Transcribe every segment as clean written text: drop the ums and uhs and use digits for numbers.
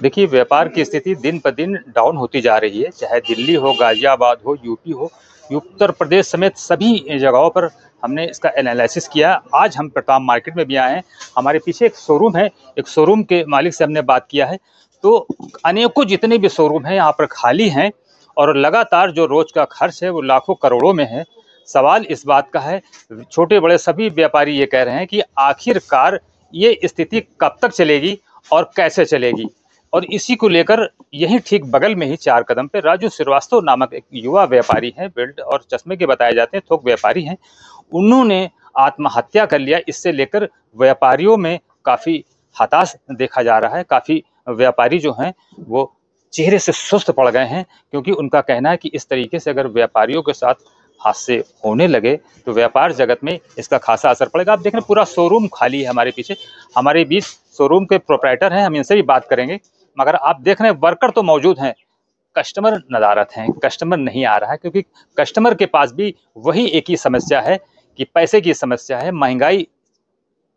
देखिए, व्यापार की स्थिति दिन ब दिन डाउन होती जा रही है, चाहे दिल्ली हो, गाज़ियाबाद हो, यूपी हो, उत्तर प्रदेश समेत सभी जगहों पर हमने इसका एनालिसिस किया। आज हम प्रताप मार्केट में भी आए हैं, हमारे पीछे एक शोरूम है, एक शोरूम के मालिक से हमने बात किया है, तो अनेकों जितने भी शोरूम हैं यहाँ पर खाली हैं और लगातार जो रोज़ का खर्च है वो लाखों करोड़ों में है। सवाल इस बात का है, छोटे-बड़े सभी व्यापारी ये कह रहे हैं कि आखिरकार ये स्थिति कब तक चलेगी और कैसे चलेगी? और इसी को लेकर यहीं ठीक बगल में ही 4 कदम पे राजू श्रीवास्तव नामक एक युवा व्यापारी हैं, बेल्ट और चश्मे के बताए जाते हैं, थोक व्यापारी हैं। उन्होंने आत्महत्या कर लिया। इससे लेकर व्यापारियों में काफ़ी हताश देखा जा रहा है। काफ़ी व्यापारी जो हैं वो चेहरे से सुस्त पड़ गए हैं, क्योंकि उनका कहना है कि इस तरीके से अगर व्यापारियों के साथ हादसे होने लगे तो व्यापार जगत में इसका खासा असर पड़ेगा। आप देख रहे हैं पूरा शोरूम खाली है हमारे पीछे। हमारे बीच शोरूम के प्रोप्राइटर हैं, हम इनसे भी बात करेंगे। मगर आप देख रहे हैं वर्कर तो मौजूद हैं, कस्टमर नदारद हैं, कस्टमर नहीं आ रहा है, क्योंकि कस्टमर के पास भी वही एक ही समस्या है कि पैसे की समस्या है। महंगाई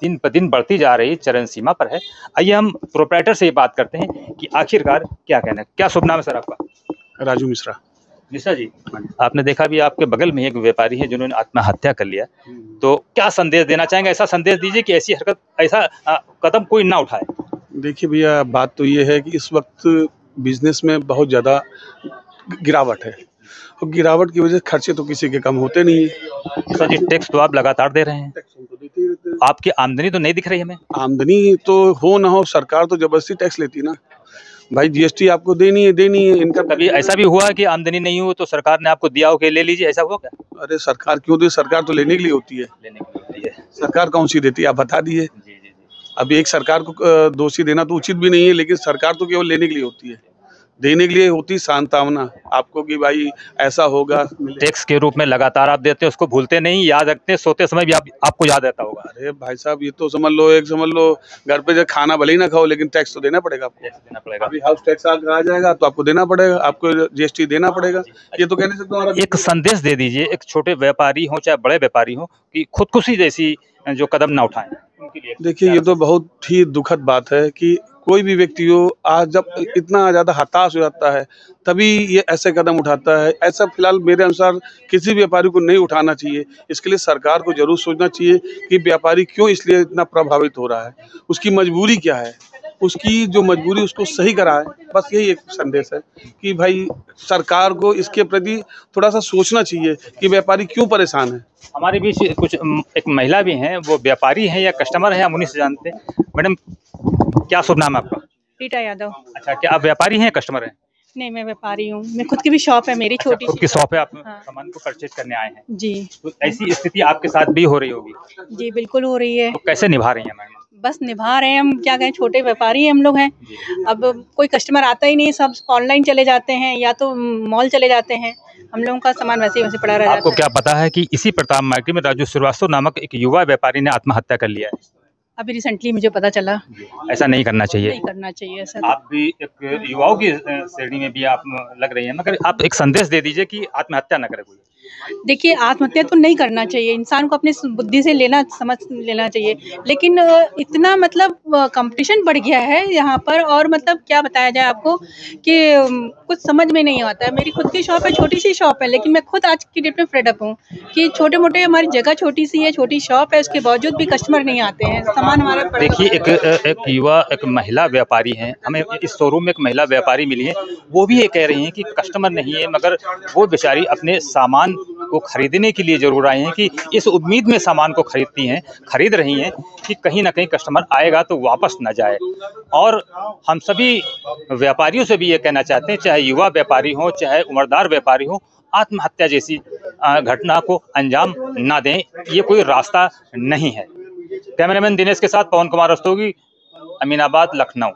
दिन ब दिन बढ़ती जा रही, चरम सीमा पर है। आइए हम प्रोप्राइटर से ये बात करते हैं कि आखिरकार क्या कहना है। क्या शुभ नाम है सर आपका? राजू मिश्रा। मिश्रा जी, आपने देखा भी आपके बगल में एक व्यापारी है जिन्होंने आत्महत्या कर लिया, तो क्या संदेश देना चाहेंगे? ऐसा संदेश दीजिए कि ऐसी हरकत, ऐसा कदम कोई ना उठाए। देखिए भैया, बात तो ये है कि इस वक्त बिजनेस में बहुत ज़्यादा गिरावट है और गिरावट की वजह से खर्चे तो किसी के कम होते नहीं है। सर जी, टैक्स तो आप लगातार दे रहे हैं, आपकी आमदनी तो नहीं दिख रही हमें। आमदनी तो हो ना हो, सरकार तो जबरदस्ती टैक्स लेती ना भाई। जीएसटी आपको देनी है इनका। कभी ऐसा भी हुआ है कि आमदनी नहीं हो तो सरकार ने आपको दिया हो कि ले लीजिए, ऐसा हुआ क्या? अरे सरकार क्यों दे? सरकार तो लेने के लिए होती है। लेने के लिए होती है। सरकार कौन सी देती है आप बता दीजिए। जी जी जी। अब एक सरकार को दोषी देना तो उचित भी नहीं है, लेकिन सरकार तो केवल लेने के लिए होती है, देने के लिए होती सांत्वना आपको कि भाई ऐसा होगा। टैक्स के रूप में लगातार आप देते हैं, उसको भूलते नहीं, याद रखते हैं, सोते समय भी आपको याद रहता होगा। अरे भाई साहब, ये तो समझ लो घर पे जब खाना भले ही ना खाओ, लेकिन टैक्स तो देना पड़ेगा आपको। टैक्स देना पड़ेगा। अभी हाउस टैक्स आ जाएगा तो आपको देना पड़ेगा, आपको जीएसटी देना पड़ेगा। ये तो कह नहीं सकते। एक संदेश दे दीजिए, एक छोटे व्यापारी हो चाहे बड़े व्यापारी हो, कि खुदकुशी जैसी जो कदम ना उठाएं उनके लिए। देखिए, ये तो बहुत ही दुखद बात है कि कोई भी व्यक्ति हो, आज जब इतना ज़्यादा हताश हो जाता है तभी ये ऐसे कदम उठाता है। ऐसा फिलहाल मेरे अनुसार किसी व्यापारी को नहीं उठाना चाहिए। इसके लिए सरकार को जरूर सोचना चाहिए कि व्यापारी क्यों इसलिए इतना प्रभावित हो रहा है, उसकी मजबूरी क्या है, उसकी जो मजबूरी उसको सही कराए। बस यही एक संदेश है कि भाई सरकार को इसके प्रति थोड़ा सा सोचना चाहिए कि व्यापारी क्यों परेशान है। हमारे बीच कुछ एक महिला भी हैं, वो व्यापारी हैं या कस्टमर हैं, हम उन्हीं से जानते हैं। मैडम, क्या शुभ नाम है आपका? रीटा यादव। अच्छा, क्या आप व्यापारी हैं या कस्टमर हैं? नहीं, मैं व्यापारी हूँ। मैं खुद की भी शॉप है मेरी, छोटी खुद की शॉप है, आप हाँ। सामान को परचेज करने आए हैं, जी। तो ऐसी स्थिति आपके साथ भी हो रही होगी, जी बिल्कुल हो रही है। तो कैसे निभा रही हैं मैडम? बस निभा रहे हैं हम, क्या कहें, छोटे व्यापारी हम लोग हैं। अब कोई कस्टमर आता ही नहीं, सब ऑनलाइन चले जाते हैं या तो मॉल चले जाते हैं। हम लोगों का सामान वैसे वैसे पड़ा रह जाता है। आपको क्या पता है कि इसी प्रताप मार्केट में राजू श्रीवास्तव नामक एक युवा व्यापारी ने आत्महत्या कर लिया है? अभी रिसेंटली मुझे पता चला। ऐसा नहीं करना चाहिए। नहीं करना चाहिए ऐसा। आप भी एक युवाओं की श्रेणी में भी आप लग रही हैं, मगर आप एक संदेश दे दीजिए कि आत्महत्या न करे कोई। देखिए, आत्महत्या तो नहीं करना चाहिए, इंसान को अपनी बुद्धि से समझ लेना चाहिए। लेकिन इतना मतलब कंपटीशन बढ़ गया है यहाँ पर, और मतलब क्या बताया जाए आपको कि कुछ समझ में नहीं आता है। मेरी खुद की शॉप है, छोटी सी शॉप है, लेकिन मैं खुद आज की डेट में फेड अप हूँ कि छोटे मोटे, हमारी जगह छोटी सी है, छोटी शॉप है, उसके बावजूद भी कस्टमर नहीं आते हैं, सामान हमारा पड़ा। देखिए, एक युवा, एक महिला व्यापारी हैं, हमें इस शोरूम में एक महिला व्यापारी मिली है, वो भी ये कह रही हैं कि कस्टमर नहीं है, मगर वो बेचारी अपने सामान को खरीदने के लिए जरूर आई हैं, कि इस उम्मीद में सामान को खरीद रही हैं कि कहीं ना कहीं कस्टमर आएगा तो वापस न जाए। और हम सभी व्यापारियों से भी ये कहना चाहते हैं, चाहे युवा व्यापारी हो चाहे उम्रदार व्यापारी हो, आत्महत्या जैसी घटना को अंजाम ना दें, ये कोई रास्ता नहीं है। कैमरामैन दिनेश के साथ पवन कुमार रस्तोगी, अमीनाबाद, लखनऊ।